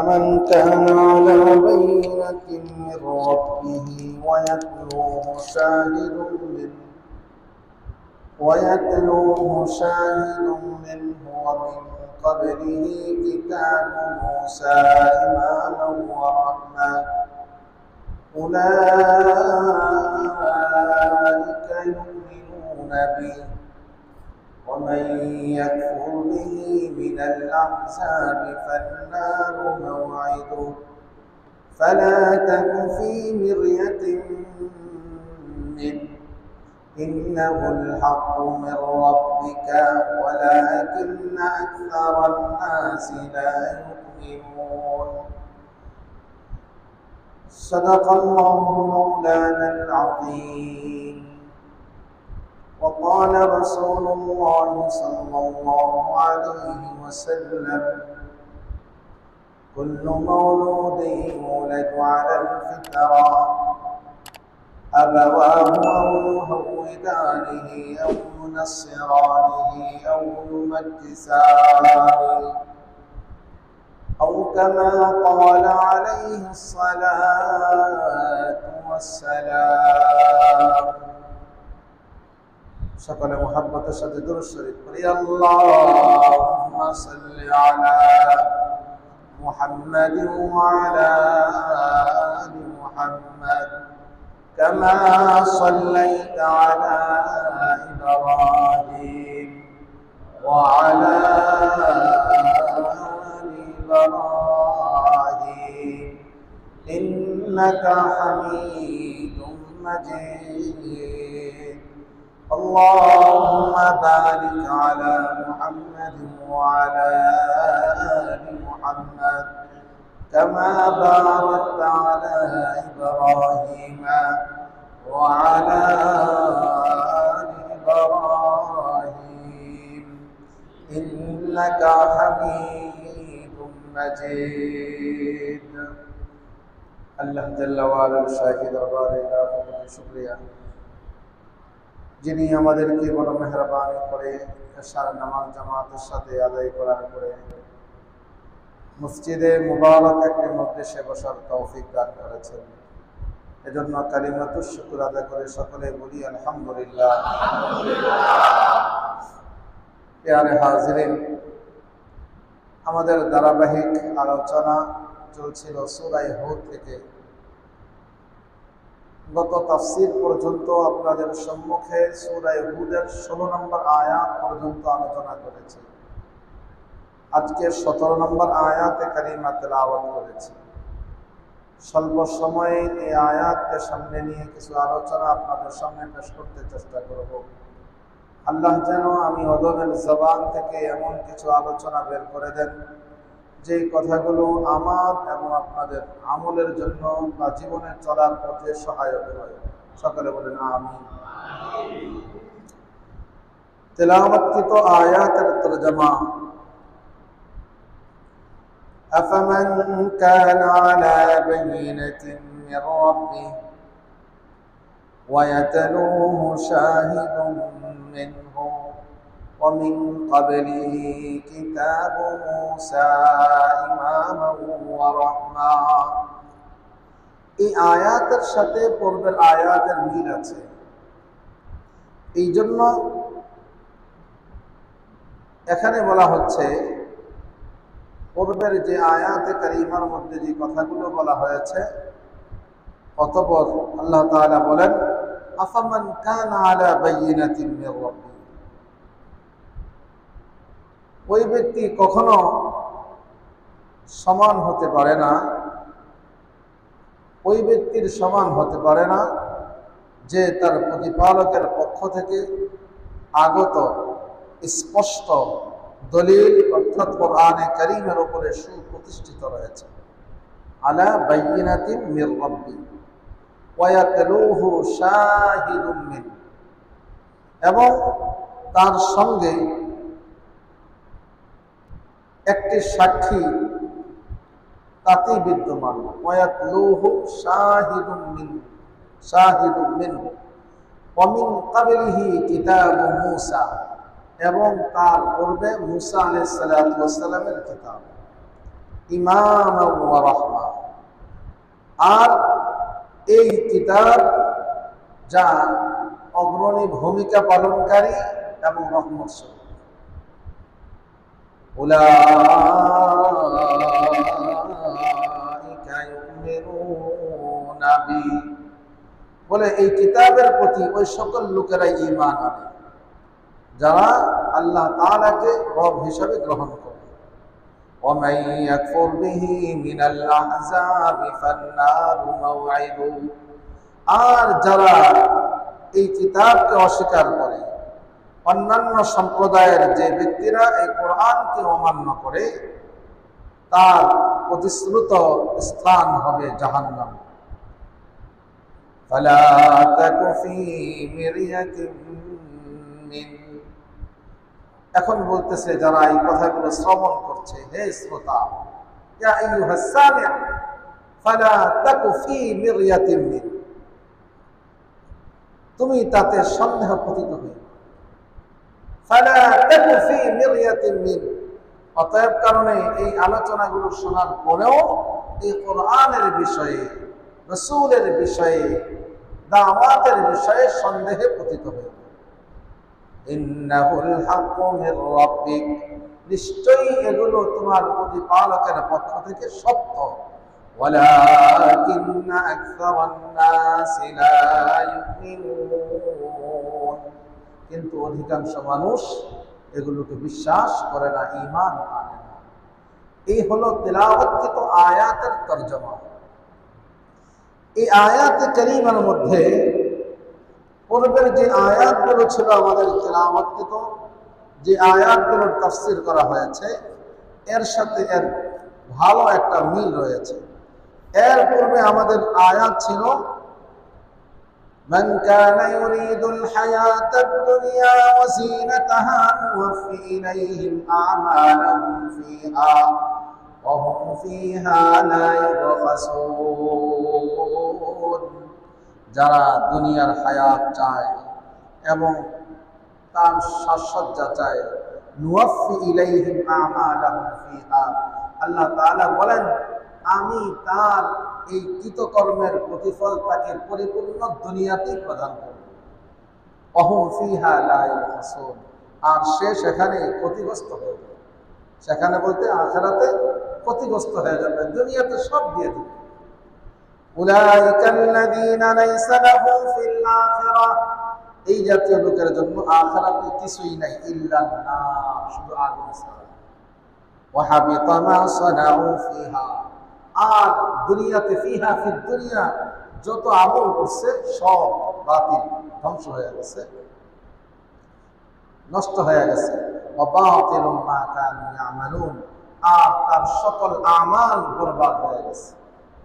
أفمن كان على بينة من ربه ويتلوه شاهد منه ومن قبله كتاب موسى إماما ورحمة أولئك يؤمنون به ومن يكفر به من الأحزاب فالنار موعده فلا تك في مرية منه إنه الحق من ربك ولكن أكثر الناس لا يؤمنون صدق الله مولانا العظيم وقال رسول الله صلى الله عليه وسلم كل مولود يولد على الفطرة أبواه أو يهودانه أو ينصرانه أو يمجسانه أو كما قال عليه الصلاة والسلام সকলে মুহাব্বতের সাথে দুরূদ শরীফ পড়ি আল্লাহুম্মা সাল্লি আলা মুহাম্মাদিন ওয়া আলা আলি মুহাম্মাদ কামা সাল্লাইতা আলা ইব্রাহিম ওয়া আলা আলি ইব্রাহিম ইন্নাকা হামিদুম মাজিদ اللهم بارك على محمد وعلى آل محمد كما باركت على إبراهيم وعلى آل إبراهيم إنك حميد مجيد الله جل وعلا شاهد وبارك شكريا যিনি আমাদেরকে বড় মেহেরবানি করে এশার নামাজ জামাতের সাথে আদায় করার পরে মসজিদে মুবারক একটি মজলিসে বসার তৌফিক দান করেছেন, এজন্য কালিমাতুশ শুকর আদায় করে সকলে বলি আলহামদুলিল্লাহ। প্রিয় হাজিরিন, আমাদের ধারাবাহিক আলোচনা চলছিল সূরা হুদ থেকে। গত তাফসীর পর্যন্ত আপনাদের সম্মুখে সূরা হুদের 16 নম্বর আয়াত পর্যন্ত আলোচনা করেছি। আজকে 17 নম্বর আয়াতে কারিমা তেলাওয়াত করেছি। স্বল্প সময়ে এই আয়াতকে সামনে নিয়ে কিছু আলোচনা আপনাদের সামনে পেশ করতে চেষ্টা করব। আল্লাহ যেন আমি অদমের জবান থেকে এমন কিছু আলোচনা বের করে দেন যে কথাগুলো আমার এবং আপনাদের আমলের জন্য বা জীবনের চলার পথে সহায়ক হয়। সকলে বলেন আমিন। তেলাওয়াতকৃত আয়াতের তরজমা আফামান কানা আলা বাইনাতিন মির রাব্বিহি ওয়া ইয়াতলুহু শাহিদুন মিনহু ومن قبله كتاب موسى إماما ورحمة। এই আয়াতের সাথে পূর্বের আয়াতের মিল আছে, এই জন্য এখানে বলা হচ্ছে পূর্বের যে আয়াতে কারিমার মধ্যে যে কথাগুলো বলা হয়েছে, অতঃপর আল্লাহ তাআলা বলেন আফামান কানা আলা বাইয়িনাতিন মির রাব্বিহি, ওই ব্যক্তি কখনো সমান হতে পারে না, ওই ব্যক্তির সমান হতে পারে না যে তার প্রতিপালকের পক্ষ থেকে আগত স্পষ্ট দলিল অর্থাৎ কোরআনে কারীমের উপরে সুপ্রতিষ্ঠিত রয়েছে। আলা বাইয়িনাতিন মির রাব্বি ওয়া ইয়াতলুহু শাহিদুম মিন, এবং তার সঙ্গে একটি সাক্ষী তাতেই বিদ্যমান। ওয়ায়াতলুহু শাহিদুম মিনহু ওয়া মিন ক্বাবলিহি কিতাবু মূসা, এবং তার পূর্বে মূসা আলাইহিস সালাতু ওয়াস সালামের কিতাব। ইমামান ওয়া রাহমা। আর এই কিতাব যা অগ্রণী ভূমিকা পালনকারী এবং রহমত স্বরূপ। উলাইকা ইউমিনুনা বি, বলে এই কিতাবের প্রতি ওই সকল লোকেরাই ঈমান আনে যারা আল্লাহ তাআলাকে রব হিসাবে গ্রহণ করে। ومن يكفر به من الأحزاب فالنار موعده, আর যারা এই কিতাবকে অস্বীকার করে, অন্যান্য সম্প্রদায়ের যে ব্যক্তিরা এই কোরআনকে অমান্য করে, তার প্রতিশ্রুত স্থান হবে জাহান্নাম। ফালা তাকু ফী মিরয়াতিন মিন, এখন বলতেছে যারা এই কথাগুলো শ্রবণ করছে, হে শ্রোতা, ইয়া আইয়ুহাস সামি', ফালা তাকু ফী মিরয়াতিন মিন, তুমি তাতে সন্দেহ পতিত হই। ফালা তাকু ফী মিরয়াতিন মিন, অতএব কারণে এই আলোচনাগুলো শোনার পরেও এই কোরআনের বিষয়ে, রাসূলের বিষয়ে, দাওয়াতের বিষয়ে সন্দেহে পতিত হই। ইন্নাহুল হাক্কু মির রাব্বিক, নিশ্চয়ই এগুলো তোমার প্রতিপালকের পক্ষ থেকে সত্য। ওয়ালাকিন্না আকসারান নাসি লা ইউমিনুন, কিন্তু অধিকাংশ মানুষ এগুলোকে বিশ্বাস করে না, ঈমান আনে না। এই হলো তিলাওয়াতকৃত আয়াতের তরজমা। এই আয়াতে কারীমার মধ্যে পূর্বের যে আয়াতগুলো ছিল আমাদের তিলাওয়াতকৃত, যে আয়াতগুলোর তাফসীর করা হয়েছে, এর সাথে এর ভালো একটা মিল রয়েছে। এর পূর্বে আমাদের আয়াত ছিল মান কানা ইউরিদুল হায়াতাদ দুনিয়া ওয়া যিনাতাহা নুওয়াফি ইলাইহিম আমালাহুম ফিহা ওয়া হুম ফিহা লা ইউবখাসুন, যারা দুনিয়ার হায়াত চায় এবং তার সাজসজ্জা চায়, নুওয়াফি ইলাইহিম আমালাহুম ফিহা, আল্লাহ তাআলা বলেন আমি তার এই কৃতকর্মের প্রতিফল তাকে পরিপূর্ণ দুনিয়াতেই প্রদান করব। ওয়া হুম ফিহা লা ইউবখাসুন, আর সে সেখানে ক্ষতিগ্রস্ত হয়ে যাবে। সেখানে বলতে আখিরাতে ক্ষতিগ্রস্ত হয়ে যাবে, দুনিয়াতে সব দিয়ে দিবে। উলাইকাল্লাযীনা লাইসা লাহুম ফিল আখিরাহ, এই জাতীয় লোকের জন্য আখিরাতে কিছুই নাই, ইল্লান নার, শুধু আগুন ছাড়া। ওয়া হাবিতা মা সানাউ ফিহা, আর দুনিয়াতে ফিহা ফিদ দুনিয়া যত আমল করছে সব বাতিল, ধ্বংস হয়ে গেছে, নষ্ট হয়ে গেছে। ওয়া বাতিলুম মা কানু ইয়ামালুন, আর তার সকল আমাল বরবাদ হয়ে গেছে,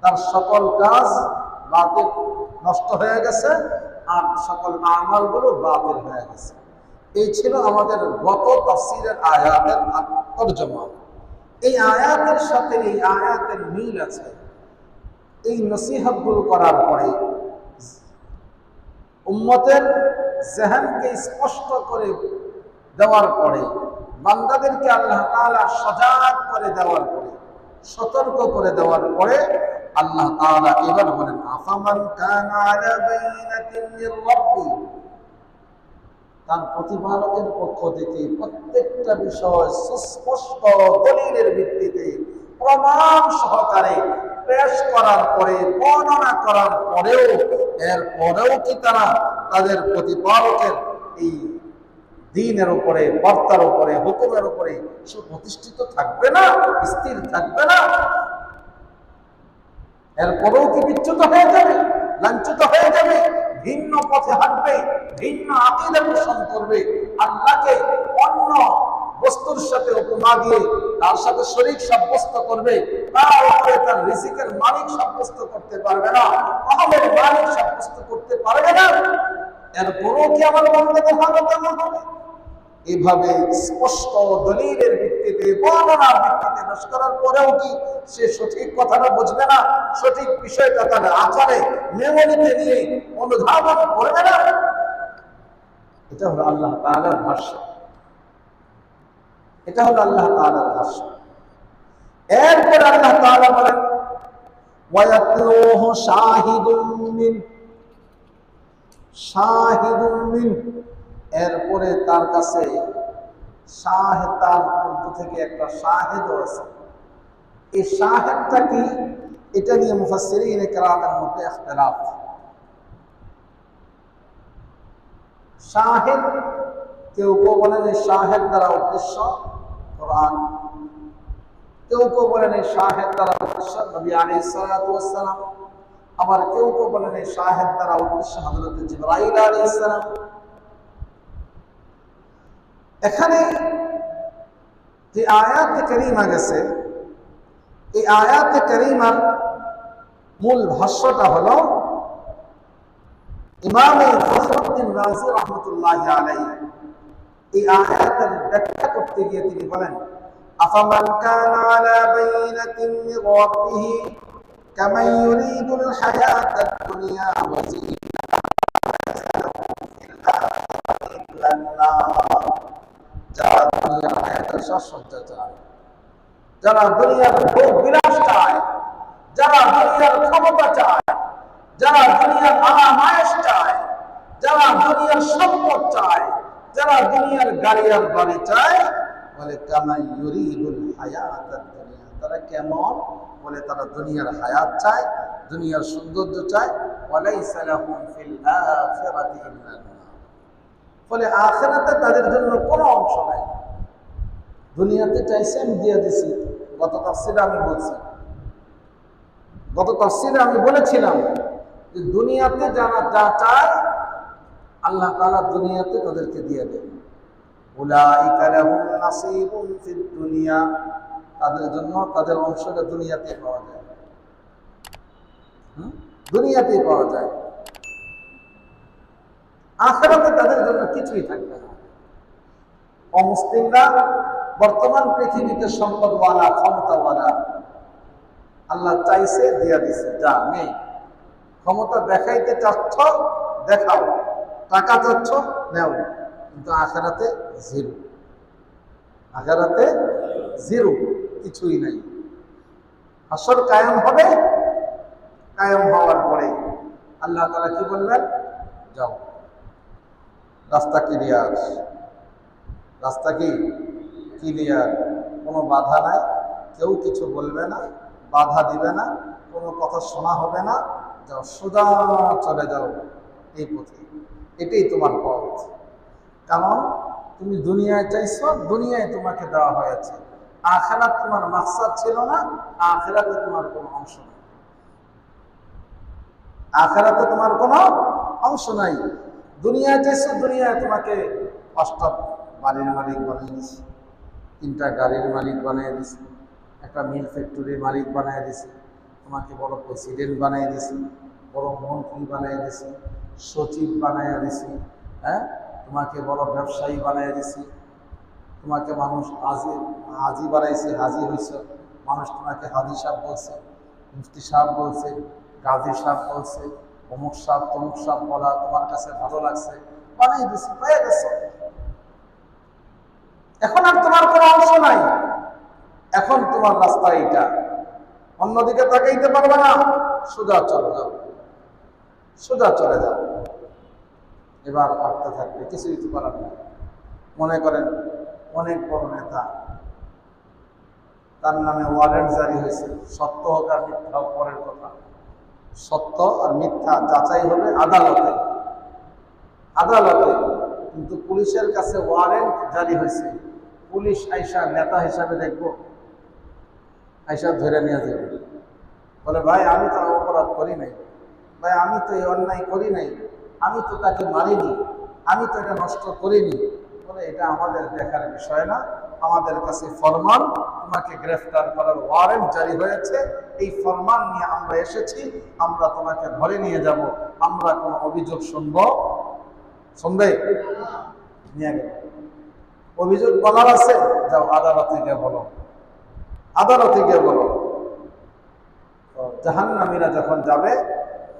তার সকল কাজ বাতিল, নষ্ট হয়ে গেছে, আর সকল আমালগুলো বাতিল হয়ে গেছে। এই ছিল আমাদের গত তাফসীরের আয়াতের তরজমা। এই আয়াতের সাথে এই আয়াতের মিল আছে। এই নসিহতগুলো করার পরে, উম্মতের জেহনকে স্পষ্ট করে দেওয়ার পরে, বান্দাদেরকে আল্লাহ তাআলা সজাগ করে দেওয়ার পরে, সতর্ক করে দেওয়ার পরে আল্লাহ তাআলা এবার বলেন আফামান কানা আলা বাইনাতিন মির রাব্বি, তার প্রতিপালকের পক্ষ থেকে প্রত্যেকটা বিষয় সুস্পষ্ট দলিলের ভিত্তিতে প্রমাণ সহকারে পেশ করার পরে, বর্ণনা করার পরেও, এর পরেও কি তারা তাদের প্রতিপালকের এই দ্বীনের উপরে, বার্তার উপরে, হুকুমের উপরে সুপ্রতিষ্ঠিত থাকবে না, স্থির থাকবে না? এরপরেও কি বিচ্যুত হয়ে যাবে, লাঞ্ছিত হয়ে যাবে, ভিন্ন পথে হাঁটবে, ভিন্ন আকীদা পোষণ করবে, আল্লাহকে অন্য বস্তুর সাথে উপমা দিয়ে তার সাথে শরীক সাব্যস্ত করবে, তার উপরে তার রিজিকের মালিক সাব্যস্ত করতে পারবে না, আহমের মালিক সাব্যস্ত করতে পারবে না। এরপরেও কি আমার বান্দাদের হালত এমন হবে? এভাবে স্পষ্ট দলিলের ভিত্তিতে, বর্ণনার ভিত্তিতে পেশ করার পরেও কি সে সঠিক কথাটা বুঝবে না, সঠিক বিষয়টা তার আচারে মেমোরিতে নিয়ে অনুধাবন করবে না? এটা হলো আল্লাহ তাআলার ভাষ্য, এটা হলো আল্লাহ তাআলার ভাষ্য। এরপর আল্লাহ তাআলা বলেন ওয়ায়াতলুহু শাহিদুন মিন, এরপরে তার কাছে শাহেদ, তার মধ্য থেকে একটা শাহেদও আছে। এই শাহেদটা কি, এটা নিয়ে মুফাসসিরিন কেরামের মধ্যে ইখতিলাফ। শাহেদ, কেউ কেউ বলেন এই শাহেদ দ্বারা উদ্দেশ্য কোরআন, কেউ কেউ বলেন এই শাহেদ দ্বারা উদ্দেশ্য নবী আলাইহিস সালাতু ওয়াস সালাম, আবার কেউ কেউ বলেন এই শাহেদ দ্বারা উদ্দেশ্য হযরত জিবরাইল আলাইহিস সালাম। এখানে যে আয়াতে কারীমা গেছে, এই আয়াতে কারীমার মূল ভাষ্যটা হলো ইমাম ফখরুদ্দিন রাজি রাহমাতুল্লাহি আলাইহি এই আয়াতের ব্যাখ্যা করতে গিয়ে তিনি বলেন আফামান কানা আলা বাইনাতিন মির রাব্বিহি কামান ইউরিদুল হায়াতাদ দুনিয়া ওয়া যারা দুনিয়ার হায়াতের সাশ্রয় চায়, যারা দুনিয়ার ভোগ বিলাস চায়, যারা দুনিয়ার ক্ষমতা চায়, যারা দুনিয়ার আরামায়েশ চায়, যারা দুনিয়ার সম্পদ চায়, যারা দুনিয়ার গাড়ি আর বাড়ি চায়, বলে কামা ইউরিদুল হায়াতাদ দুনিয়া, তারা কেমন, বলে তারা দুনিয়ার হায়াত চায়, দুনিয়ার সৌন্দর্য চায়। ওয়ালাইসা লাহুম ফিল আখিরাতি ইল্লা নার, ফলে আখিরাতে তাদের জন্য কোনো অংশ নাই। দুনিয়াতে চাইছে আমি দিয়ে দিছি। গত তাফসীরে আমি বলেছিলাম যে দুনিয়াতে যারা যা চায় আল্লাহ তাআলা দুনিয়াতে তাদেরকে দিয়ে দেন। উলাইকা লাহুম নাসীবুন ফিদ দুনিয়া, তাদের জন্য তাদের অংশটা দুনিয়াতে পাওয়া যায়, দুনিয়াতে পাওয়া যায়। আখিরাতে তাদের জন্য কিছুই থাকবে না। অমুসলিমরা বর্তমান পৃথিবীতে সম্পদওয়ালা, ক্ষমতাওয়ালা, আল্লাহ চাইছে দিয়া দিছে, যা নেই। ক্ষমতা দেখাইতে চাচ্ছ দেখাও, টাকা চাচ্ছ নেও, কিন্তু আখিরাতে জিরো, আখিরাতে জিরো, কিছুই নাই। হাসর কায়েম হবে, কায়েম হওয়ার পরে আল্লাহ তাআলা কি বলবেন, যাও রাস্তা ক্লিয়ার, রাস্তা কি ক্লিয়ার, কোনো বাধা নাই, কেউ কিছু বলবে না, বাধা দিবে না, কোনো কথা শোনা হবে না, যাও সোজা চলে যাও এই পথে, এটাই তোমার পথ। কারণ তুমি দুনিয়ায় চাইছো, দুনিয়ায় তোমাকে দেওয়া হয়েছে। আখিরাত তোমার মাকসাদ ছিল না, আখিরাতে তোমার কোনো অংশ নেই, আখিরাতে তোমার কোনো অংশ নাই। দুনিয়ায় চাইছো, দুনিয়ায় তোমাকে 5টা বাড়ির মালিক বানিয়ে দিছি, 3টা গাড়ির মালিক বানিয়ে দিছি, একটা মিল ফ্যাক্টরির মালিক বানিয়ে দিছি, তোমাকে বড় প্রেসিডেন্ট বানিয়ে দিছি, বড় মন্ত্রী বানিয়ে দিছি, সচিব বানিয়ে দিছি, হ্যাঁ, তোমাকে বড় ব্যবসায়ী বানিয়ে দিছি, তোমাকে মানুষ হাজি বানাইছে, হাজি হয়েছ, মানুষ তোমাকে হাজি সাহেব বলছে, মুফতি সাহেব বলছে, গাজী সাহেব বলছে, অমুক সাহেব তমুক সাহেব বলা তোমার কাছে ভালো লাগছে, বানিয়ে দিছি, পেয়ে গেছো। এখন আর তোমার কোনো অংশ নাই, এখন তোমার রাস্তা এইটা, অন্যদিকে তাকাইতে পারবে না, সোজা চলে যাও, সোজা চলে যাও। এবার ভাবতে থাকবে, কিছু কিছু করার নেই। মনে করেন অনেক বড় নেতা, তার নামে ওয়ারেন্ট জারি হয়েছে, সত্য হোক আর মিথ্যা হোক পরের কথা, সত্য আর মিথ্যা যাচাই হবে আদালতে, আদালতে। কিন্তু পুলিশের কাছে ওয়ারেন্ট জারি হয়েছে, পুলিশ আইসা নেতা হিসাবে দেখবো, আইসা ধরে নিয়ে যাবে, বলে ভাই আমি তো অপরাধ করি নাই, ভাই আমি তো এই অন্যায় করি নাই, আমি তো তাকে মারিনি, আমি তো এটা নষ্ট করিনি। বলে এটা আমাদের দেখার বিষয় না, আমাদের কাছে ফরমান, তোমাকে গ্রেফতার করার ওয়ারেন্ট জারি হয়েছে, এই ফরমান নিয়ে আমরা এসেছি, আমরা তোমাকে ধরে নিয়ে যাব, আমরা কোনো অভিযোগ শুনবো, শুনবে নিয়ে গেল। অভিযোগ বলার আছে, যাও আদালতে গিয়ে বলো, আদালতে গিয়ে বলো। জাহান্নামীরা যখন যাবে,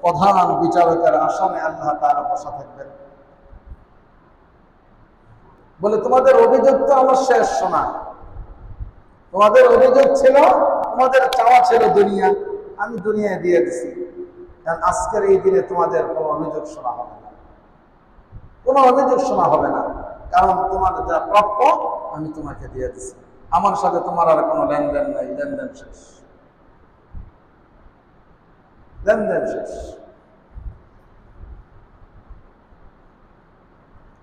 প্রধান বিচারকের আসনে আল্লাহ তাআলা বসা থাকবেন, বলে তোমাদের অভিযোগ তো আমার শেষ শোনা, তোমাদের অভিযোগ ছিল, তোমাদের চাওয়া ছিল দুনিয়া, আমি দুনিয়ায় দিয়ে দিছি। কারণ আজকের এই দিনে তোমাদের কোনো অভিযোগ শোনা হবে না, কোনো অভিযোগ শোনা হবে না। কারণ তোমার যা প্রাপ্য আমি তোমাকে দিয়ে দিছি। আমার সাথে তোমার আর কোনো লেনদেন নাই, লেনদেন শেষ, লেনদেন শেষ।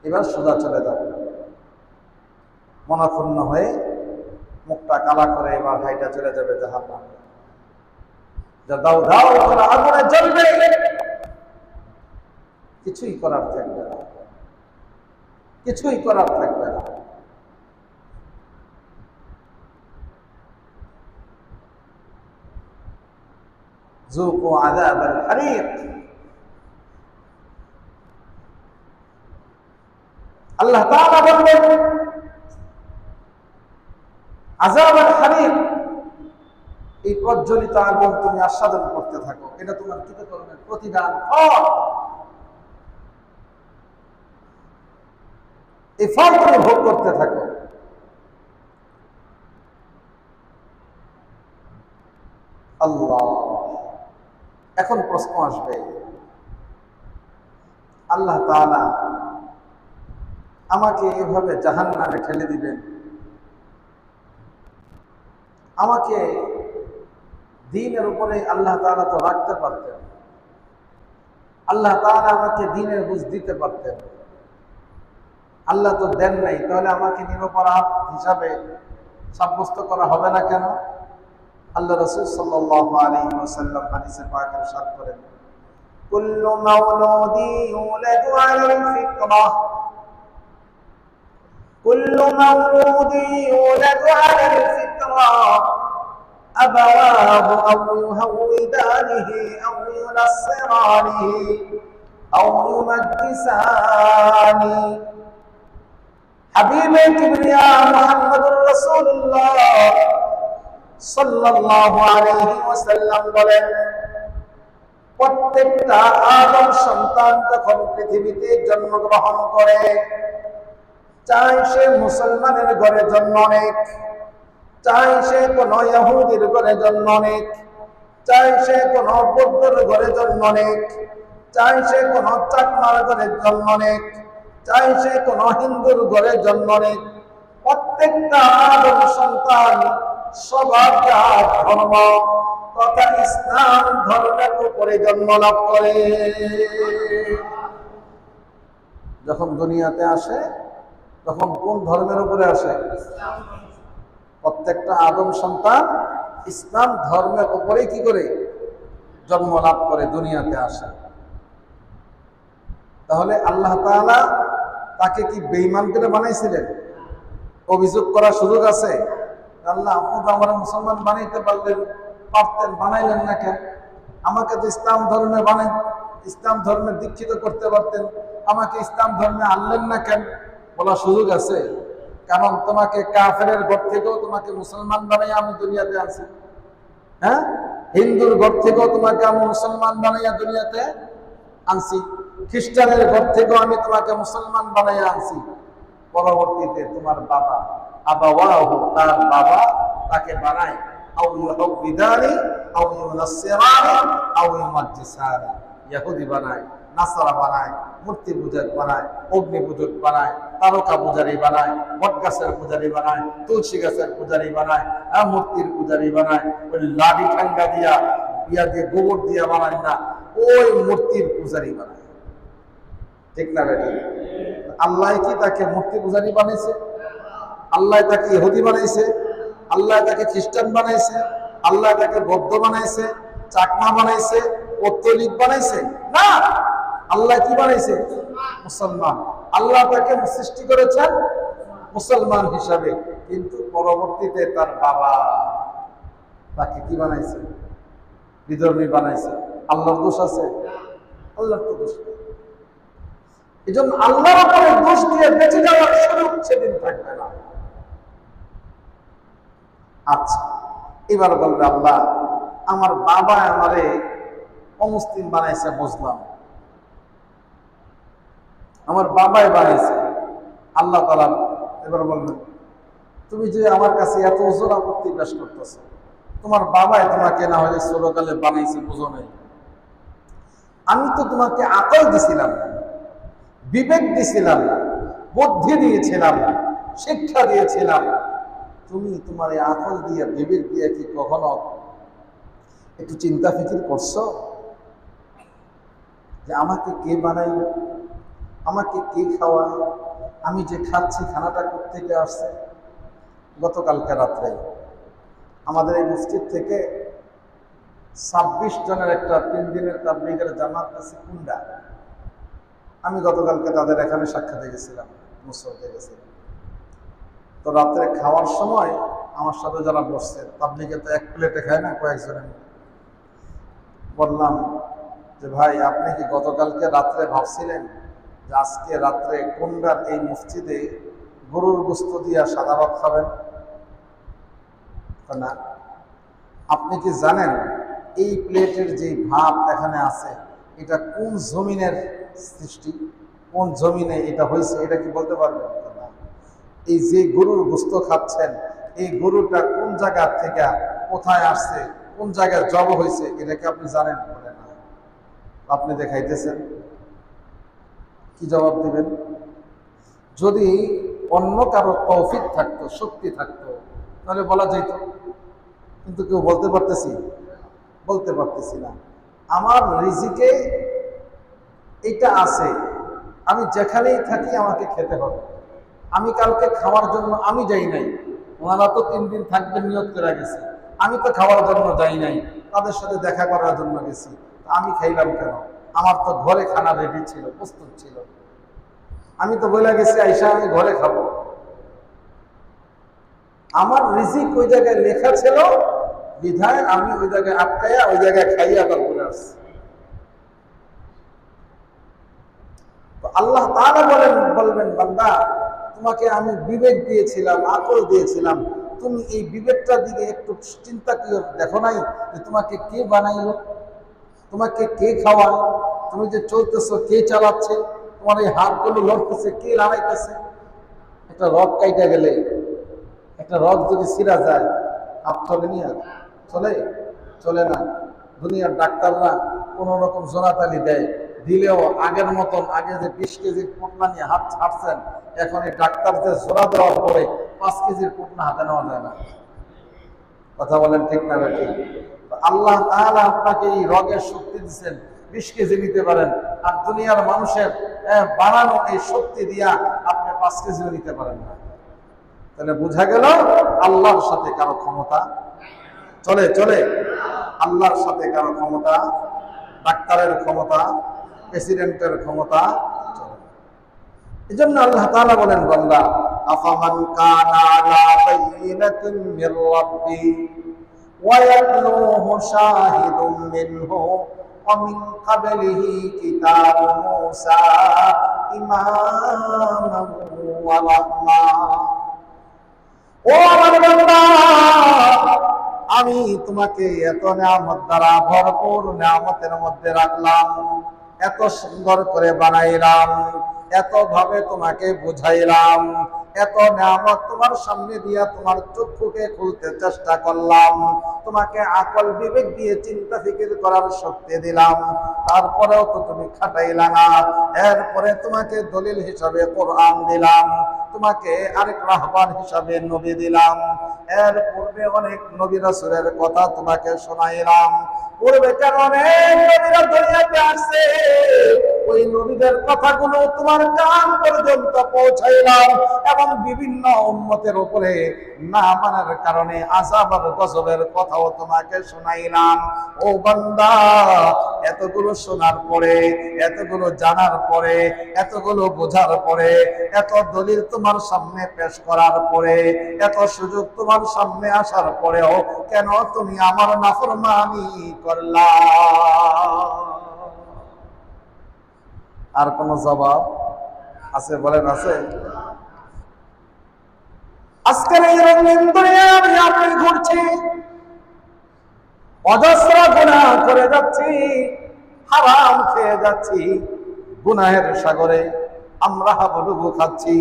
এবার সোজা চলে যাবে মনক্ষুণ্ণ হয়ে, মুখটা কালা করে এবার হাইটা চলে যাবে জাহান্নামে। যা দাও দাও করে আগুনে জ্বলবে, কিছুই করার থাকবে না, কিছুই করার থাকবে না। যুকু আযাবাল হারিক, আল্লাহ তাআলা বললেন আযাবাল হারিক, এই প্রজ্বলিত আগুন তুমি আস্বাদন করতে থাকো, এটা তোমার কৃতকর্মের প্রতিদান, ফল। এই ফল তুমি ভোগ করতে থাকো। আল্লাহ, এখন প্রশ্ন আসবে, আল্লাহ তাআলা আমাকে এভাবে জাহান্নামে ঠেলে দিবেন, আমাকে দ্বীনের উপরে আল্লাহ তাআলা তো রাখতে পারতেন, আল্লাহ তাআলা আমাকে দ্বীনের বুঝ দিতে পারতেন, আল্লাহ তো দেন নাই, তাহলে আমাকে নিরপরাধ হিসাবে সাব্যস্ত করা হবে না কেন? আল্লাহ রাসূল সাল্লাল্লাহু আলাইহি ওয়াসাল্লাম হাদিসে পাকে ইরশাদ করেন, কুল্লু মাওলুদি ইউলাদু আলাল ফিতরাহ, কুল্লু মাওলুদি ইউলাদু আলাল ফিতরাহ, আবাওয়াহু আও ইউহাউদানিহি আও ইউনাসসিরানিহি আও ইউমাজ্জিসানি। হাবিবে কিবরিয়া মুহাম্মদুর রাসূলুল্লাহ সাল্লাল্লাহু আলাইহি ওয়াসাল্লাম বলেন, প্রত্যেকটা আদম সন্তান যখন পৃথিবীতে জন্মগ্রহণ করে, চাই সে মুসলমানের ঘরে জন্ম নেক, চাই সে কোন ইহুদির ঘরে জন্ম নেক, চাই সে কোন বৌদ্ধর ঘরে জন্ম নেক, চাই সে কোন চাকমার ঘরে জন্ম নেক, চাই সে কোন হিন্দুর ঘরে জন্ম নেক, প্রত্যেকটা আদম সন্তান সবার ধর্ম তথা ইসলাম ধর্মের উপরে জন্ম লাভ করে। যখন দুনিয়াতে আসে তখন কোন ধর্মের উপরে আসে? প্রত্যেকটা আদম সন্তান ইসলাম ধর্মের উপরেই কি করে জন্ম লাভ করে, দুনিয়াতে আসে। তাহলে আল্লাহ তাআলা তাকে কি বেঈমান করে বানাইছিলেন? অভিযোগ করার সুযোগ আছে? আল্লাহ, আপনি তো আমরা মুসলমান বানাইতে পারতেন, বানাইলেন না কেন? আমাকে তো ইসলাম ধর্মে ইসলাম ধর্মে দীক্ষিত করতে পারতেন, আমাকে ইসলাম ধর্মে আনলেন না কেন? বলার সুযোগ আছে। কারণ তোমাকে কাফেরের ঘর থেকেও তোমাকে মুসলমান বানাইয়া আমি দুনিয়াতে আনছি। হ্যাঁ, হিন্দুর ঘর থেকেও তোমাকে আমি মুসলমান বানাইয়া দুনিয়াতে আনছি, খ্রিস্টানের ঘর থেকেও আমি তোমাকে মুসলমান বানাইয়া আনছি। পরবর্তীতে তোমার বাবা আবাওয়াহু, তার বাবা তাকে বানায়, আও ইউহাউদানি আও ইউনাসসিরানি আও ইউমাজ্জিসানি, ইহুদি বানায়, নাসারা বানায়, মূর্তি পূজক বানায়, অগ্নি পূজক বানায়, তারকা পূজারী বানায়, বট গাছের পূজারী বানায়, তুলসী গাছের পূজারী বানায়, মূর্তির পূজারী বানায়। ওই লাঠি ঠান্ডা দিয়া দিয়ে গোবর দিয়া বানায় না, ওই মূর্তির পূজারী বানায়। ঠিক না বেটি? আল্লাহ কি তাকে মূর্তি পূজারী বানাইছে? আল্লাহ তাকে ইহুদি বানাইছে? আল্লাহ তাকে খ্রিস্টান বানাইছে? আল্লাহ তাকে বৌদ্ধ বানাইছে, চাকমা বানাইছে, পৌত্তলিক বানাইছে? না, আল্লাহ কি বানাইছে? মুসলমান। আল্লাহ তাকে সৃষ্টি করেছেন মুসলমান হিসাবে, কিন্তু পরবর্তীতে তার বাবা তাকে কি বানাইছে? বিধর্মী বানাইছে। আল্লাহর দোষ আছে? আল্লাহর তো দোষ নেই। এই জন্য আল্লাহর উপরে দোষ দিয়ে বেঁচে যাওয়ার সুযোগ সেদিন থাকবে না। আচ্ছা, এবার বলবে আল্লাহ, আমার বাবা আমারে অমুসলিম বানাইছে, বুঝলাম, আমার বাবাই বানাইছে। আল্লাহ তাআলা এবার বলবেন, তুমি যে আমার কাছে এত ওজন আপত্তি পেশ করতেছ, তোমার বাবাই তোমাকে না হলে ছোটকালে বানাইছে, বুঝো নাই? আমি তো তোমাকে আকল দিছিলাম, বিবেক দিছিলাম, বুদ্ধি দিয়েছিলাম, শিক্ষা দিয়েছিলাম। তুমি তোমার এই আকল দিয়ে বিবেক দিয়ে কি কখনো একটু চিন্তা ফিকির করছো যে আমাকে কে বানাইল, আমাকে কে খাওয়ায়, আমি যে খাচ্ছি খানাটা কোত্থেকে আসছে? গতকালকে রাত্রে আমাদের এই মসজিদ থেকে 26 জনের একটা 3 দিনের তাবলীগের জামাত আছে কুন্ডা। আমি গতকালকে তাদের এখানে সাক্ষাতে গেছিলাম, মুসলতে গেছিলাম। তো রাত্রে খাওয়ার সময় আমার সাথে যারা বসছে, তাবলীগে তো এক প্লেটে খায় না, কয়েকজনের, বললাম যে ভাই আপনি কি গতকালকে রাত্রে ভাবছিলেন যে আজকে রাত্রে কুন্ডার এই মসজিদে গরুর গোস্ত দিয়া সাদা ভাত খাবেন? না। আপনি কি জানেন এই প্লেটের যে ভাত এখানে আছে এটা কোন জমিনের সৃষ্টি, কোন জমিনে এটা হয়েছে, এটা কি বলতে পারবেন? না। এই যে গরুর গোস্ত খাচ্ছেন, এই গরুটা কোন জায়গা থেকে কোথায় আসছে, কোন জায়গায় জব হয়েছে, এটা কি আপনি জানেন? বলে না। আপনি দেখাইতেছেন, কি জবাব দিবেন? যদি অন্য কারো তৌফিক থাকতো, শক্তি থাকতো, তাহলে বলা যেত, কিন্তু কেউ বলতে পারতেছি না। আমার রিজিকে এটা আছে, আমি যেখানেই থাকি আমাকে খেতে হবে। আমি কালকে খাওয়ার জন্য আমি যাই নাই, ওনারা তো 3 দিন থাকবেন নিয়ত করে গেছে, আমি তো খাওয়ার জন্য যাই নাই, তাদের সাথে দেখা করার জন্য গেছি। আমি খাইলাম কেন? আমার তো ঘরে খানা রেডি ছিল, প্রস্তুত ছিল। আমি তো বলে গেছি আইসা আমি ঘরে খাবো। আমার রিজিক ওই জায়গায় লেখা ছিল বিধায় আমি ওই জায়গায় আটকাইয়া ওই জায়গায় খাইয়া তারপরে আসছি। তো আল্লাহ তাআলা বলবেন বান্দা, তোমাকে আমি বিবেক দিয়েছিলাম, আকল দিয়েছিলাম, তুমি এই বিবেকটার দিকে একটু চিন্তা করে দেখো নাই যে তোমাকে কে বানাইলো, তোমাকে কে খাওয়ায়, তুমি যে চলতেছো কে চালাচ্ছে, তোমার এই হাতগুলো লড়তেছে কে লড়াইতেছে? একটা রড কাইটা গেলে, একটা রড যদি ছিঁড়া যায়, হাত চলে নিয়ে চলে না। দুনিয়ার ডাক্তাররা কোন রকম জোনাতালি দেয়, দিলেও আগের মতন, আগে যে 20 কেজির পুটনা নিয়ে হাত ছাড়ছেন, এখন এই ডাক্তার যে জোড়া দেওয়ার পরে 5 কেজির পুটনা হাতে নেওয়া যায় না। কথা বলেন ঠিক না ঠিক? আল্লাহ তাআলা আপনাকে এই রগের শক্তি দিচ্ছেন, 20 কেজি নিতে পারেন, আর দুনিয়ার মানুষের বানানো এই শক্তি দিয়া আপনি 5 কেজিও নিতে পারেন না। তাহলে বোঝা গেল আল্লাহর সাথে কারো ক্ষমতা চলে আল্লাহর সাথে কারো ক্ষমতা, ডাক্তারের ক্ষমতা, প্রেসিডেন্টের ক্ষমতা চলে। এই জন্য আল্লাহ তাআলা বলেন বান্দা, আফামান কানা আলা বাইয়িনাতিন মির রাব্বি ওয়া ইয়াতলুহু শাহিদুম মিনহু ওয়া মিন ক্বাবলিহি কিতাবু মূসা ইমামান ওয়া রাহমা। ও আমার বান্দা, আমি তোমাকে এত নিয়ামত দ্বারা ভরপুর নিয়ামতের মধ্যে রাখলাম, এত সুন্দর করে বানাইলাম, এত ভাবে তোমাকে বুঝাইলাম, এত নিয়ামত তোমার সামনে দিয়া তোমার চক্ষুকে খুলতে চেষ্টা করলাম, তোমাকে আকল বিবেক দিয়ে চিন্তা ফিকির করার শক্তি দিলাম, তারপরেও তো তুমি খাটাইলা না। এরপরে তোমাকে দলিল হিসাবে কোরআন দিলাম, তোমাকে আরেক রাহবার হিসাবে নবী দিলাম, এর পূর্বে অনেক নবী রাসূলের কথা তোমাকে শোনাইলাম। পূর্বে কেন অনেক নবীরা দুনিয়াতে আসছে, ওই নবীদের কথাগুলো তোমার কান পর্যন্ত পৌঁছাইলাম, এবং বিভিন্ন উম্মতের উপরে না মানার কারণে আযাব আর গজবের কথাও তোমাকে শোনাইলাম। ও বান্দা, এতগুলো শোনার পরে, এতগুলো জানার পরে, এতগুলো বোঝার পরে, এত দলিল তোমার সামনে পেশ করার পরে, এত সুযোগ তোমার সামনে আসার পরেও কেন তুমি আমার নাফরমানি করলা? আর কোন জবাব আছে? বলেন আছে? আজকের এই রঙিন দুনিয়ায় আমি ঘুরছি, অজস্র গুনাহ করে যাচ্ছি, হারাম খেয়ে যাচ্ছি, গুনাহের সাগরে আমরা হাবুডুবু খাচ্ছি,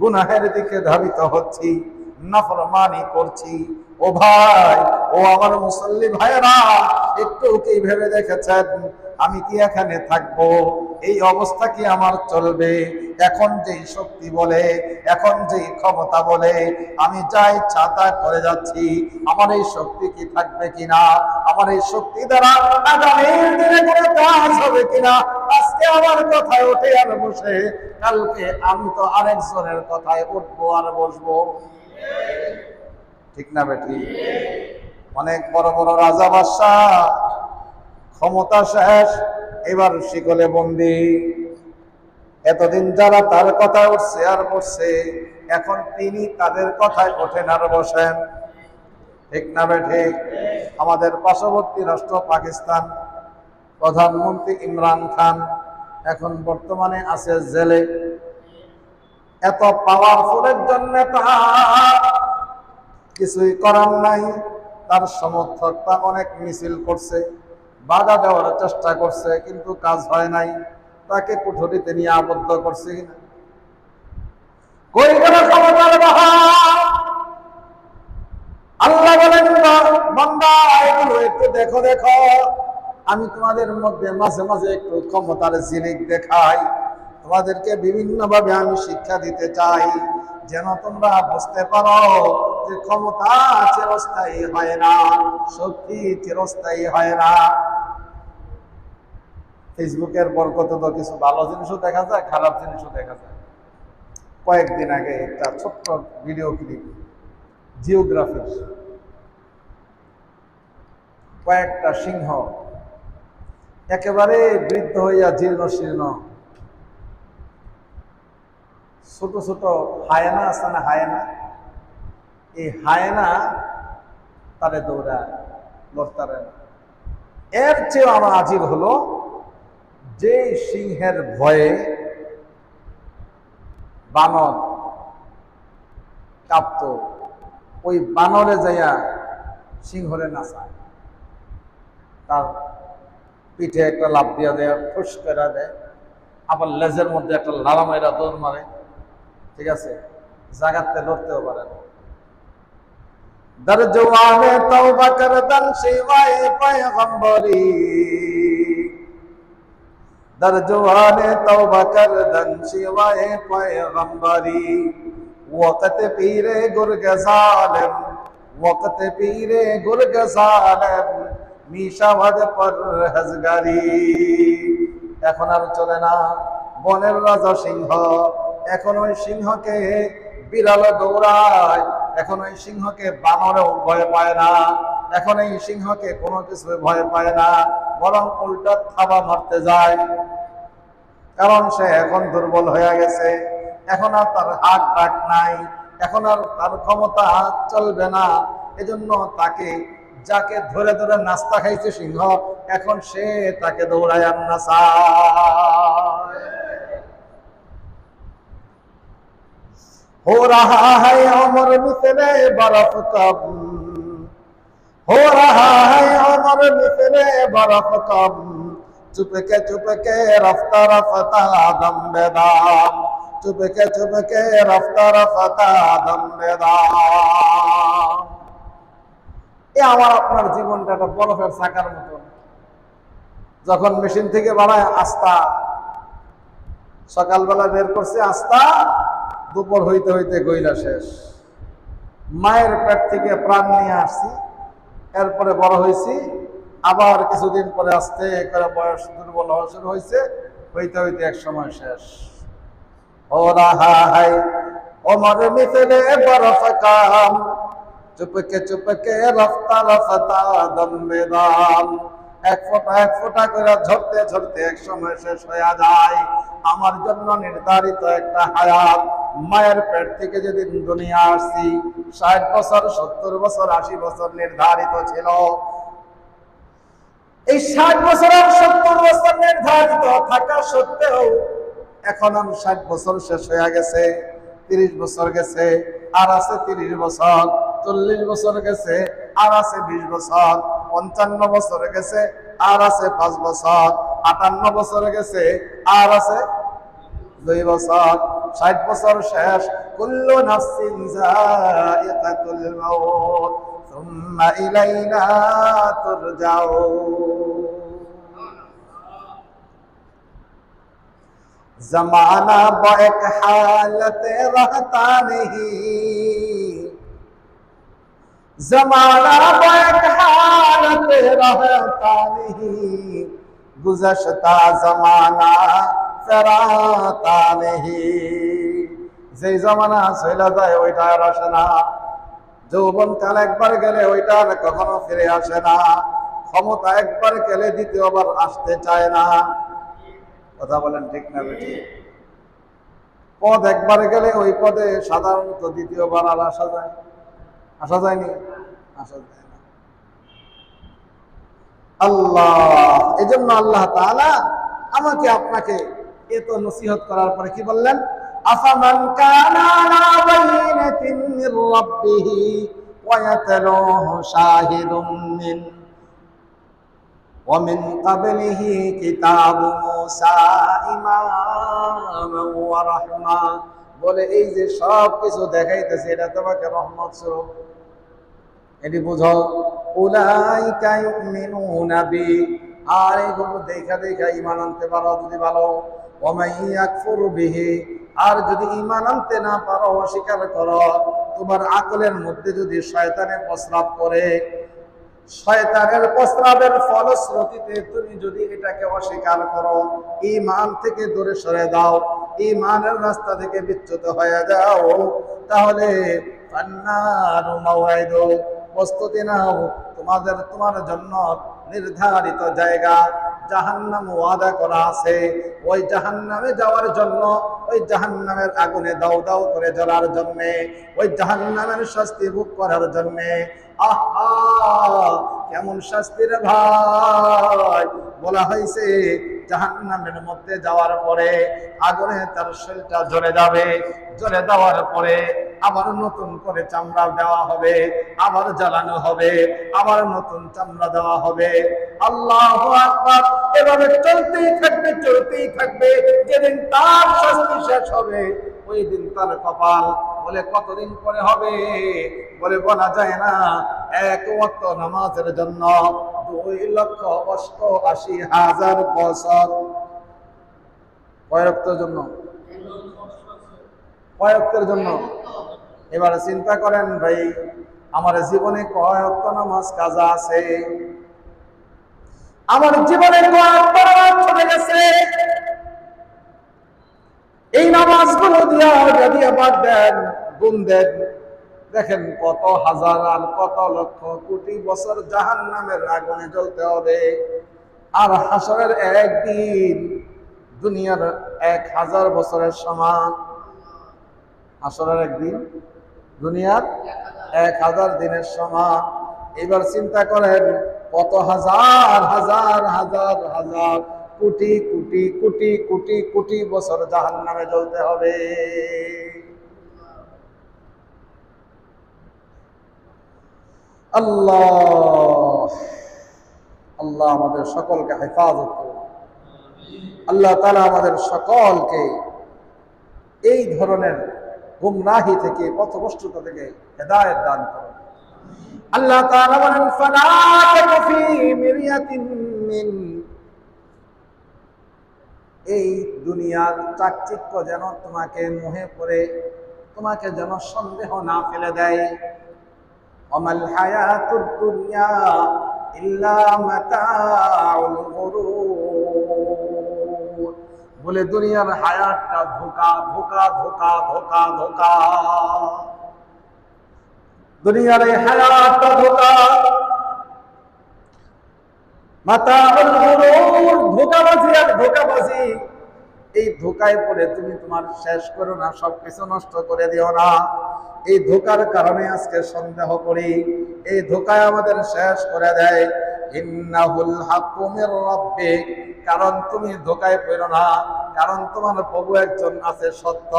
গুনাহের দিকে ধাবিত হচ্ছি, নাফরমানি করছি। ও ভাই, ও আমার মুসল্লি ভাইরা, একটু কি ভেবে দেখেছেন আমি কি এখানে থাকবো? এই অবস্থা কি আমার চলবে? এখন যেই শক্তি বলে, এখন যেই ক্ষমতা বলে আমি যা ইচ্ছা তা করে যাচ্ছি, আমার এই শক্তি কি থাকবে কিনা? আমার এই শক্তি দ্বারা আগামীর দিনে কোনো কাজ হবে কিনা? আজকে আমার কথায় উঠে আর বসে, কালকে আমি তো আরেকজনের কথায় উঠবো আর বসবো। ঠিক না বেটি? অনেক বড় বড় রাজা বাদশাহ, ক্ষমতা শেষ, এবার শিকলে বন্দী। এতদিন যারা তার কথায় উঠছে আর বসছে, এখন তিনি তাদের কথায় ওঠেন আর বসেন। ঠিক না বেঠে? আমাদের পার্শ্ববর্তী রাষ্ট্র পাকিস্তান, প্রধানমন্ত্রী ইমরান খান এখন বর্তমানে আছে জেলে। এত পাওয়ারফুলের জন্য তার কিছুই করার নাই। তার সমর্থকরা অনেক মিছিল করছে, বাধা দেওয়ার চেষ্টা করছে, কিন্তু কাজ হয় নাই। তাকে কুঠরিতে নিয়ে আবদ্ধ করছে কিনা? কই গেল ক্ষমতার বাহার? আল্লাহ বলেন, বান্দা এগুলো একটু দেখো দেখো, আমি তোমাদের মধ্যে মাঝে মাঝে একটু ক্ষমতার ঝিলিক দেখাই। তোমাদেরকে বিভিন্ন ভাবে আমি শিক্ষা দিতে চাই, যেন তোমরা বুঝতে পারো যে ক্ষমতা চিরস্থায়ী হয় না, শক্তি চিরস্থায়ী হয় না। ফেসবুকের বরকতে তো কিছু ভালো জিনিসও দেখা যায়, খারাপ জিনিসও দেখা যায়। কয়েকদিন আগে একটা ছোট্ট ভিডিও ক্লিপ, জিওগ্রাফির কয়েকটা সিংহ একেবারে বৃদ্ধ হইয়া জীর্ণ শীর্ণ, ছোট ছোট হায়না আছে না, হায়না, এই হায়না তারে দৌড়ায়, লড়তারে না। এর চেয়ে আমার আজীব হলো, যে সিংহের ভয়ে বানর কাঁপত, ওই বানরে যাইয়া সিংহরে নাচায়, তার পিঠে একটা লাফ দিয়া দেয়, ফুস করে দেয়, আবার লেজের মধ্যে একটা লালা মাইরা দৌড় মারে। ঠিক আছে, জাগাতে লড়তেও পারে না। দর জওয়ানে তওবা করদান শিওয়ায়ে পয়গম্বরি, দর জওয়ানে তওবা করদান শিওয়ায়ে পয়গম্বরি, ওয়াক্ত পীরে গুরগ জালিম, ওয়াক্ত পীরে গুরগ জালিম, মিশাওয়াদ পরহেজগারি। এখন আর চলে না বনের রাজা সিংহ, এখন ওই সিংহকে বিড়াল দৌড়ায়, এখন ওই সিংহকে বানরেও ভয় পায় না, এখন এই সিংহকে কোনো কিছু ভয় পায় না, বরং উল্টা থাবা মারতে যায়। কারণ সে এখন দুর্বল হয়ে গেছে, এখন আর তার হাত ডাক নাই, এখন আর তার ক্ষমতা চলবে না। এজন্য তাকে, যাকে ধরে ধরে নাস্তা খাইছে সিংহ, এখন সে তাকে দৌড়ায় আর নাচায়। हो रहा है उम्र मिसले बर्फ कब, हो रहा है उम्र मिसले बर्फ कब, चुपके रफ्ता रफ्ता दम बेदाम, चुपके रफ्ता रफ्ता दम बेदाम। এ আমার আপনার জীবনটা একটা বরফের চাকার মতো, যখন মেশিন থেকে বানায় আস্তা, সকালবেলা বের করছে আস্তা, দুপুর হইতে হইতে গইলা শেষ। মায়ের পেট থেকে প্রাণ নিয়ে আসছি, এরপরে বড় হয়েছি, আবার কিছুদিন পরে আস্তে করে বয়স দুর্বল হওয়া শুরু হয়েছে, হইতে হইতে এক সময় শেষ। ও রাহা হাই ওমর মিসলে বরফ কাম, চুপকে রফতা রফতা দম বেদাম। এক ফোঁটা করে ঝরতে ঝরতে এক সময় শেষ হয়ে যায়। আমার জন্য নির্ধারিত একটা হায়াত, মায়ের পেট থেকে যেদিন দুনিয়া আসছি, 60 বছর 70 বছর 80 বছর নির্ধারিত ছিল। এই 60 বছর আর 70 বছর নির্ধারিত থাকা সত্ত্বেও এখন আমি 60 বছর শেষ হয়ে গেছে, 30 বছর গেছে আর আছে 30 বছর, 40 বছর গেছে আর আছে 20 বছর, 55 বছর গেছে আর আছে 5 বছর, 58 বছর গেছে আর আছে 2 বছর, 60 বছর শেষ, কুল্লু নাফসিন যায়িকাতুল মাউত সুম্মা ইলাইনা তুরজাউন। ज़माना एक हालत रहता नहीं, ज़माना एक हालत रहता नहीं, गुज़श्ता ज़माना फिराता नहीं। যে জমানা চলে যায় ওইটা আর আসে না। যৌবন কাল একবার গেলে ওইটা আর কখনো ফিরে আসে না। ক্ষমতা একবার গেলে দ্বিতীয়বার আসতে চায় না। কথা বলেন ঠিক না বেটি? পদ একবার গেলে ওই পদে সাধারণত দ্বিতীয়বার আর আসা যায়? আসা যায়নি? আসা যায় না। আল্লাহ, এজন্য আল্লাহ তাআলা আমাকে আপনাকে এত নসিহত করার পরে কি বললেন? আফামান কানা আলা বাইনাতিন মির রাব্বিহি ওয়া ইয়াতলুহু শাহিদুম মিন ومن قبله كتاب موسى إماما ورحمة। বলে এই যে সব কিছু দেখাইতেছে এটা তোমাকে রহমত স্বরূপ, এটি বুঝো। উলাইকা ইউমিনুনা বি, আর এগুলো দেখা দেখা ঈমান আনতে পারো যদি ভালো। ওয়া মান ইয়াকফুরু বিহি, আর যদি ঈমান আনতে না পারো, অস্বীকার করো, তোমার আকলের মধ্যে যদি শয়তানের প্রস্রাব করে, শয়তানের প্রস্রাবের ফলশ্রুতিতে তুমি যদি এটাকে অস্বীকার করো, ঈমান থেকে দূরে সরে দাও, ঈমানের রাস্তা থেকে বিচ্যুত হয়ে যাও, তাহলে ফান্নারু মাওয়াইদু, প্রস্তুতি নাও, তোমার জন্য নির্ধারিত জায়গা জাহান্নাম ওয়াদা করা আছে। ওই জাহান্নামে যাওয়ার জন্য, ওই জাহান্নামের আগুনে দাউ দাউ করে জ্বলার জন্য, ওই জাহান্নামের শাস্তি ভোগ করার জন্য। আহা, কেমন শাস্তি রে ভাই! বলা হয়েছে জাহান্নামের মধ্যে যাওয়ার পরে আগুনে তার শরীরটা জ্বলে যাবে, জ্বলে দেওয়ার পরে আবার নতুন করে চামড়া দেওয়া হবে, আবার জ্বালানো হবে, আবার নতুন চামড়া দেওয়া হবে। আল্লাহু আকবার! এভাবে চলতেই থাকবে, চলতেই থাকবে। যেদিন তার শাস্তি শেষ হবে ওই দিন তার কপাল। বলে কতদিন পরে হবে? বলে বলা যায় না। এক ওয়াক্ত নামাজের জন্য 2,88,000 বছর। কয় ওয়াক্তের জন্য? কয় ওয়াক্তের জন্য? এবারে চিন্তা করেন ভাই, আমার জীবনে কয় ওয়াক্ত নামাজ কাজা আছে? আমার জীবনে কয় ওয়াক্ত নামাজ চলে গেছে? এই নামাজগুলো দিয়া যদি বাদ দেন, গুণ দেন, দেখেন কত হাজার আর কত লক্ষ কোটি বছর জাহান্নামের আগুনে জ্বলতে হবে। আর হাসরের একদিন দুনিয়ার 1000 বছরের সমান। হাসরের একদিন দুনিয়ার 1000 দিনের সমান। এবার চিন্তা করেন কত হাজার হাজার হাজার হাজার কোটি কোটি কোটি কোটি কোটি বছর জাহান্নামে জ্বলতে হবে। আল্লাহ আল্লাহ আমাদের সকলকে হেফাজত করুন। আল্লাহ তাআলা আমাদের সকলকে এই ধরনের গুমরাহি থেকে, পথভ্রষ্টতা থেকে হেদায়েত দান করুন। আল্লাহ তাআলা বলেন ফালা তাকু ফি মিরিয়াতিন মিন, এই দুনিয়ার চাকচিক্য যেন তোমাকে মোহে পড়ে, তোমাকে যেন সন্দেহ না ফেলে দেয়। ওমাল হায়াতুদ দুনিয়া ইল্লা মাতাউল গুরুর, বলে দুনিয়ার হায়াতটা ধোঁকা ধোঁকা ধোঁকা ধোঁকা ধোঁকা। দুনিয়ার এই হায়াতটা ধোঁকা, মাতাউল গুরুর, ধোঁকাবাজি আর ধোঁকাবাজি। এই ধোঁকায় পড়ে তুমি তোমার শেষ করো না, সবকিছু নষ্ট করে দিও না। এই ধোঁকার কারণে আজকে সন্দেহ করি, এই ধোঁকায় আমাদের শেষ করে দেয়। ইন্নাহুল হাক্কু মির রাব্বিক, কারণ তুমি ধোঁকায় পড়ো না, কারণ তোমার প্রভু একজন আছে সত্য।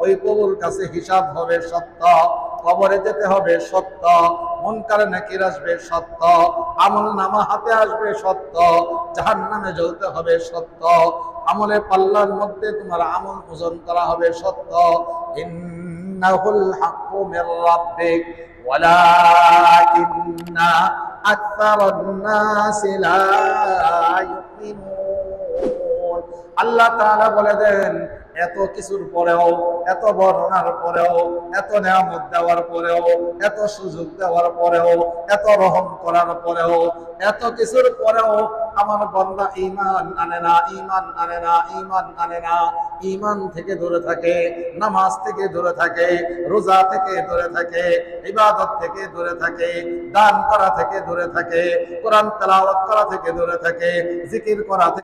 ওই প্রভুর কাছে হিসাব হবে সত্য, কবরে যেতে হবে সত্য, মুনকার নাকির আসবে সত্য, আমল নামা হাতে আসবে সত্য, জাহান্নামে জ্বলতে হবে সত্য, আমলের পাল্লার মধ্যে তোমার আমল ওজন করা হবে সত্য। ইন্নাহুল হাক্কু মির রাব্বিক ওয়ালাকিন্না আকসারান নাসি লা ইউমিনুন। আল্লাহ তাআলা বলে দেন, এত কিছুর পরেও, এত বর্ণনার পরেও, এত নিয়ামত দেওয়ার পরেও, এত সুযোগ দেওয়ার পরেও, এত রহম করার পরেও, এত কিছুর পরেও আমার বান্দা ঈমান আনে না, ঈমান আনে না, ঈমান আনে না। ঈমান থেকে দূরে থাকে, নামাজ থেকে দূরে থাকে, রোজা থেকে দূরে থাকে, ইবাদত থেকে দূরে থাকে, দান করা থেকে দূরে থাকে, কোরআন তেলাওয়াত করা থেকে দূরে থাকে, জিকির করা থেকে